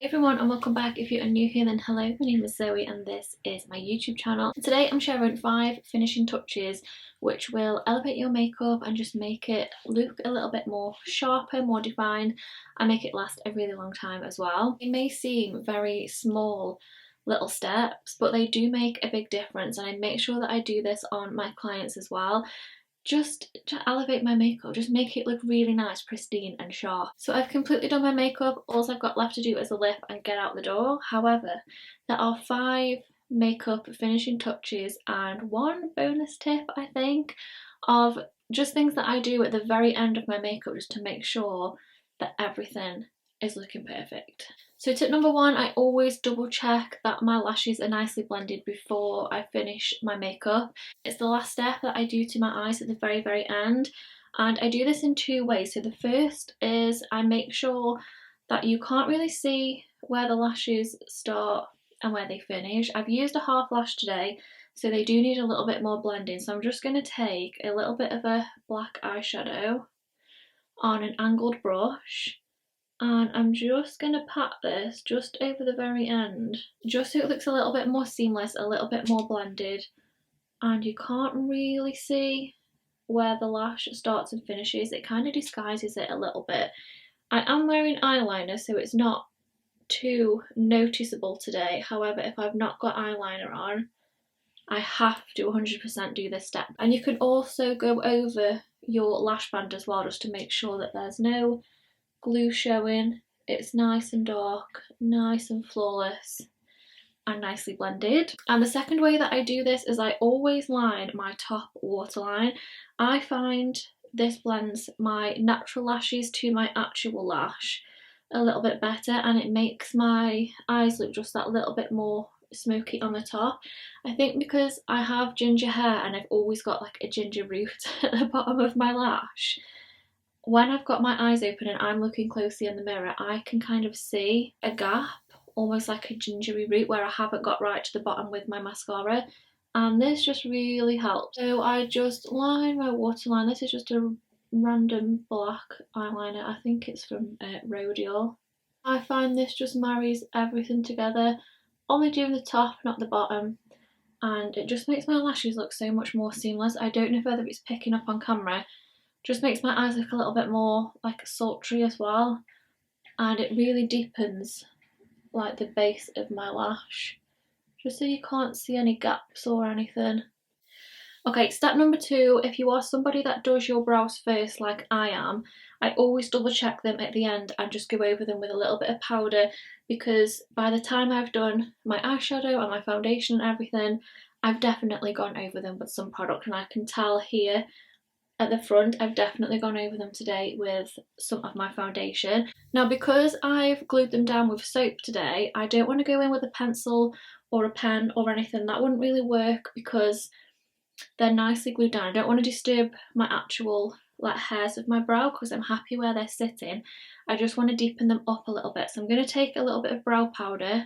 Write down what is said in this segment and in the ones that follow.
Hey everyone, and welcome back. If you are new here, then hello, my name is Zoe and this is my YouTube channel. Today I'm sharing 5 finishing touches which will elevate your makeup and just make it look a little bit more sharper, more defined, and make it last a really long time as well. They may seem very small little steps, but they do make a big difference, and I make sure that I do this on my clients as well, just to elevate my makeup, just make it look really nice, pristine and sharp. So I've completely done my makeup. All I've got left to do is the lip and get out the door. However, there are 5 makeup finishing touches and 1 bonus tip, I think, of just things that I do at the very end of my makeup just to make sure that everything is looking perfect. So tip number 1, I always double check that my lashes are nicely blended before I finish my makeup. It's the last step that I do to my eyes at the very end, and I do this in 2 ways. So the first is I make sure that you can't really see where the lashes start and where they finish. I've used a half lash today, so they do need a little bit more blending. So I'm just going to take a little bit of a black eyeshadow on an angled brush, and I'm just going to pat this just over the very end, just so it looks a little bit more seamless, a little bit more blended, and you can't really see where the lash starts and finishes. It kind of disguises it a little bit. I am wearing eyeliner, so it's not too noticeable today. However, if I've not got eyeliner on, I have to 100% do this step. And you can also go over your lash band as well, just to make sure that there's no glue showing. It's nice and dark, nice and flawless, and nicely blended. And the second way that I do this is I always line my top waterline. I find this blends my natural lashes to my actual lash a little bit better, and it makes my eyes look just that little bit more smoky on the top. I think because I have ginger hair and I've always got like a ginger root at the bottom of my lash, when I've got my eyes open and I'm looking closely in the mirror, I can kind of see a gap, almost like a gingery root, where I haven't got right to the bottom with my mascara, and this just really helps. So I just line my waterline. This is just a random black eyeliner. I think it's from Rodial. I find this just marries everything together, only doing the top, not the bottom, and it just makes my lashes look so much more seamless. I don't know whether it's picking up on camera, just makes my eyes look a little bit more like sultry as well, and it really deepens like the base of my lash, just so you can't see any gaps or anything. Okay, step number 2, if you are somebody that does your brows first like I am, I always double check them at the end and just go over them with a little bit of powder, because by the time I've done my eyeshadow and my foundation and everything, I've definitely gone over them with some product, and I can tell here at the front I've definitely gone over them today with some of my foundation. Now, because I've glued them down with soap today, I don't want to go in with a pencil or a pen or anything. That wouldn't really work because they're nicely glued down. I don't want to disturb my actual like hairs of my brow because I'm happy where they're sitting. I just want to deepen them up a little bit. So I'm going to take a little bit of brow powder,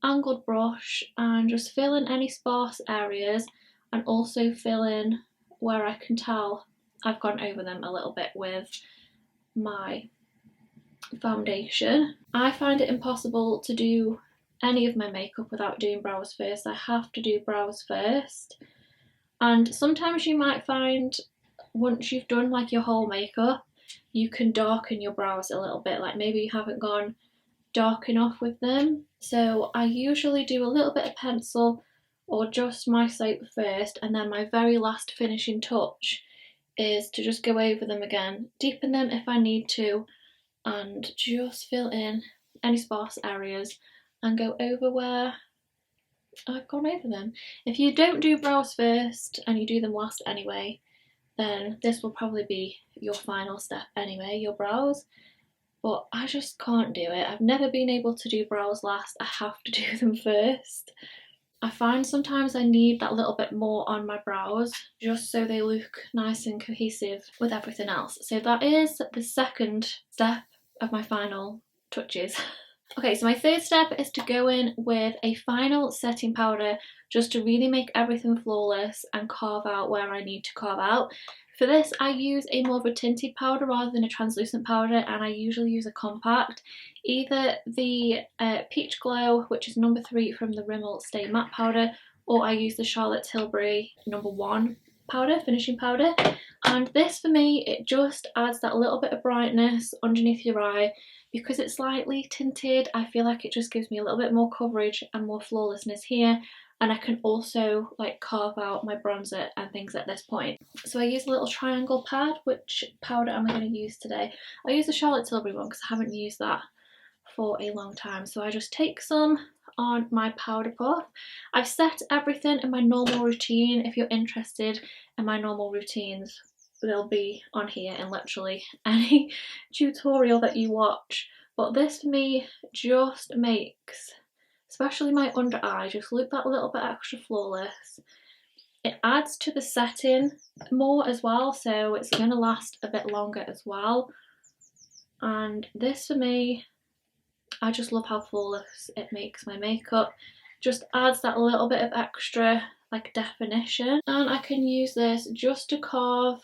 angled brush, and just fill in any sparse areas, and also fill in where I can tell I've gone over them a little bit with my foundation. I find it impossible to do any of my makeup without doing brows first. I have to do brows first. And sometimes you might find once you've done like your whole makeup, you can darken your brows a little bit, like maybe you haven't gone dark enough with them. So I usually do a little bit of pencil or just my soap first, and then my very last finishing touch is to just go over them again, deepen them if I need to, and just fill in any sparse areas and go over where I've gone over them. If you don't do brows first and you do them last anyway, then this will probably be your final step anyway, your brows. But I just can't do it. I've never been able to do brows last. I have to do them first. I find sometimes I need that little bit more on my brows just so they look nice and cohesive with everything else. So that is the second step of my final touches. Okay, so my third step is to go in with a final setting powder just to really make everything flawless and carve out where I need to carve out. For this, I use a more of a tinted powder rather than a translucent powder, and I usually use a compact. Either the Peach Glow, which is number 3 from the Rimmel Stay Matte Powder, or I use the Charlotte Tilbury number 1 powder, finishing powder. And this for me, it just adds that little bit of brightness underneath your eye. Because it's slightly tinted, I feel like it just gives me a little bit more coverage and more flawlessness here. And I can also like carve out my bronzer and things at this point. So I use a little triangle pad. Which powder am I going to use today? I use the Charlotte Tilbury one because I haven't used that for a long time. So I just take some on my powder puff. I've set everything in my normal routine. If you're interested in my normal routines, they'll be on here in literally any tutorial that you watch. But this for me just makes, especially my under eye, just look that little bit extra flawless. It adds to the setting more as well, so it's going to last a bit longer as well. And this for me, I just love how flawless it makes my makeup. Just adds that little bit of extra like definition. And I can use this just to carve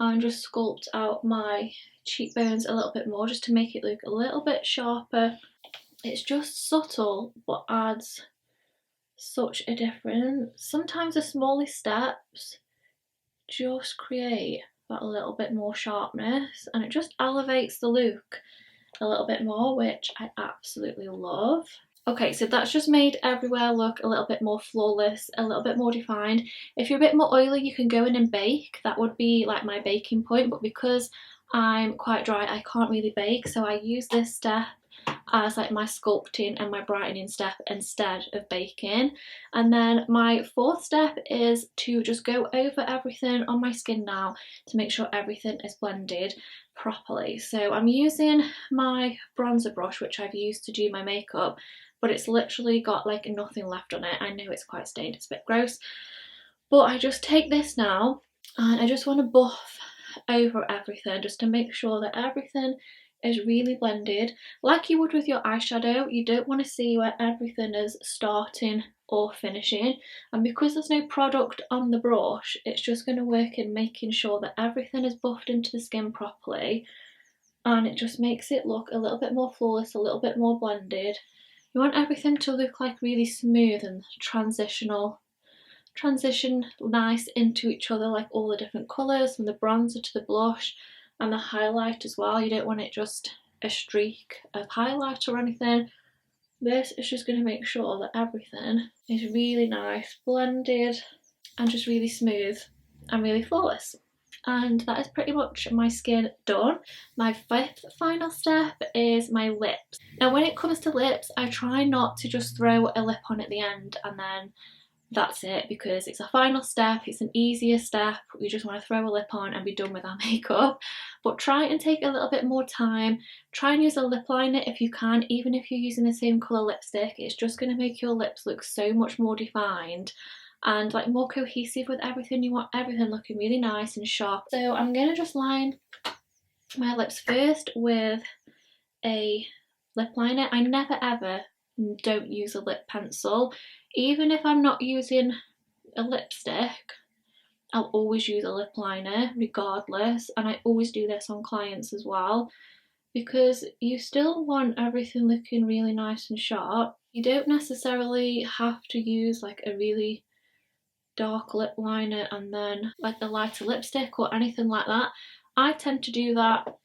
and just sculpt out my cheekbones a little bit more, just to make it look a little bit sharper. It's just subtle but adds such a difference. Sometimes the smallest steps just create that little bit more sharpness, and it just elevates the look a little bit more, which I absolutely love. Okay, so that's just made everywhere look a little bit more flawless, a little bit more defined. If you're a bit more oily, you can go in and bake. That would be like my baking point, but because I'm quite dry, I can't really bake, so I use this step as like my sculpting and my brightening step instead of baking. And then my 4th step is to just go over everything on my skin now to make sure everything is blended properly. So I'm using my bronzer brush, which I've used to do my makeup, but it's literally got like nothing left on it. I know it's quite stained, it's a bit gross, but I just take this now and I just want to buff over everything just to make sure that everything is really blended. Like you would with your eyeshadow, you don't want to see where everything is starting or finishing, and because there's no product on the brush, it's just going to work in making sure that everything is buffed into the skin properly, and it just makes it look a little bit more flawless, a little bit more blended. You want everything to look like really smooth and transition nice into each other, like all the different colours, from the bronzer to the blush and the highlight as well. You don't want it just a streak of highlight or anything. This is just going to make sure that everything is really nice, blended, and just really smooth and really flawless. And that is pretty much my skin done. My 5th final step is my lips. Now when it comes to lips, I try not to just throw a lip on at the end and then that's it, because it's a final step, it's an easier step, we just want to throw a lip on and be done with our makeup. But try and take a little bit more time, try and use a lip liner if you can, even if you're using the same colour lipstick. It's just going to make your lips look so much more defined and like more cohesive with everything. You want everything looking really nice and sharp. So I'm going to just line my lips first with a lip liner. I never ever don't use a lip pencil. Even if I'm not using a lipstick, I'll always use a lip liner regardless, and I always do this on clients as well, because you still want everything looking really nice and sharp. You don't necessarily have to use like a really dark lip liner and then like a lighter lipstick or anything like that. I tend to do that,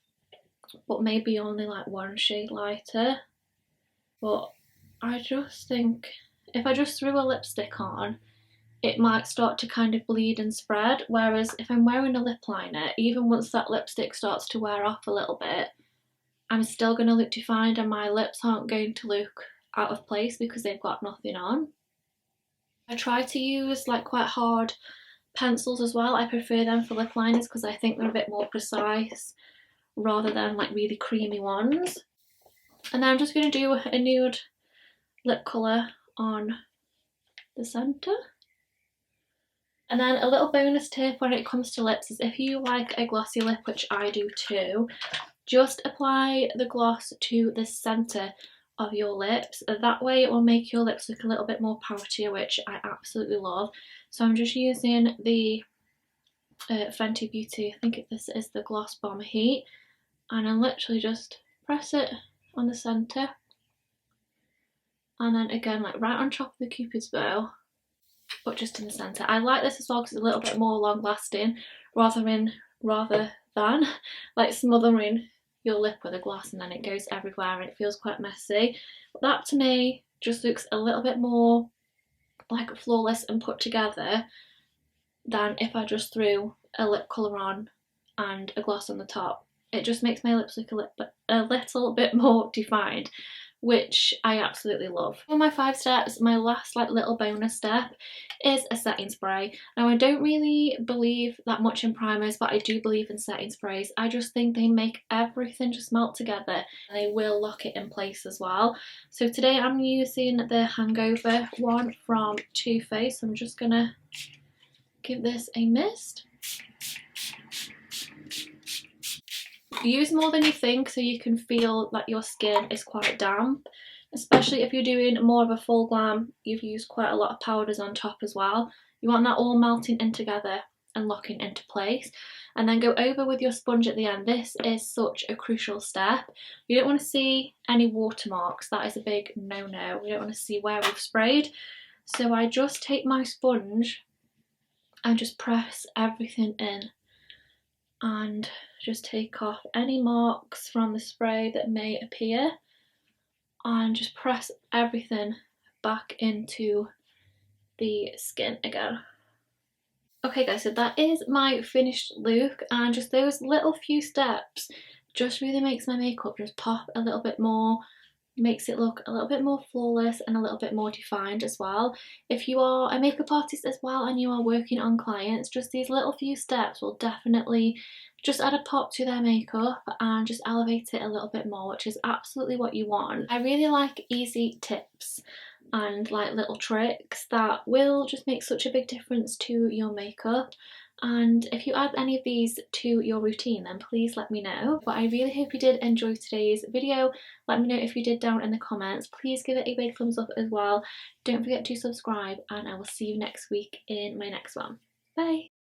but maybe only like 1 shade lighter. But I just think if I just threw a lipstick on, it might start to kind of bleed and spread, whereas if I'm wearing a lip liner, even once that lipstick starts to wear off a little bit, I'm still going to look defined and my lips aren't going to look out of place because they've got nothing on. I try to use like quite hard pencils as well. I prefer them for lip liners because I think they're a bit more precise rather than like really creamy ones. And then I'm just going to do a nude lip colour on the centre. And then a little bonus tip when it comes to lips is if you like a glossy lip, which I do too, just apply the gloss to the centre of your lips. That way it will make your lips look a little bit more poutier, which I absolutely love. So I'm just using the Fenty Beauty, I think this is the Gloss Bomb Heat, and I literally just press it on the centre, and then again like right on top of the Cupid's bow, but just in the centre. I like this as well because it's a little bit more long lasting rather than like smothering your lip with a gloss and then it goes everywhere and it feels quite messy. But that to me just looks a little bit more like flawless and put together than if I just threw a lip colour on and a gloss on the top. It just makes my lips look a little bit more defined, which I absolutely love. For my 5 steps, my last like little bonus step is a setting spray. Now I don't really believe that much in primers, but I do believe in setting sprays. I just think they make everything just melt together and they will lock it in place as well. So today I'm using the Hangover one from Too Faced. So I'm just gonna give this a mist. Use more than you think so you can feel that your skin is quite damp, especially if you're doing more of a full glam. You've used quite a lot of powders on top as well. You want that all melting in together and locking into place, and then go over with your sponge at the end. This is such a crucial step. You don't want to see any watermarks. That is a big no-no. We don't want to see where we've sprayed. So I just take my sponge and just press everything in and just take off any marks from the spray that may appear and just press everything back into the skin again. Okay guys, so that is my finished look, and just those little few steps just really makes my makeup just pop a little bit more, makes it look a little bit more flawless and a little bit more defined as well. If you are a makeup artist as well and you are working on clients, just these little few steps will definitely just add a pop to their makeup and just elevate it a little bit more, which is absolutely what you want. I really like easy tips and like little tricks that will just make such a big difference to your makeup. And if you add any of these to your routine, then please let me know. But I really hope you did enjoy today's video. Let me know if you did down in the comments. Please give it a big thumbs up as well. Don't forget to subscribe, and I will see you next week in my next one. Bye!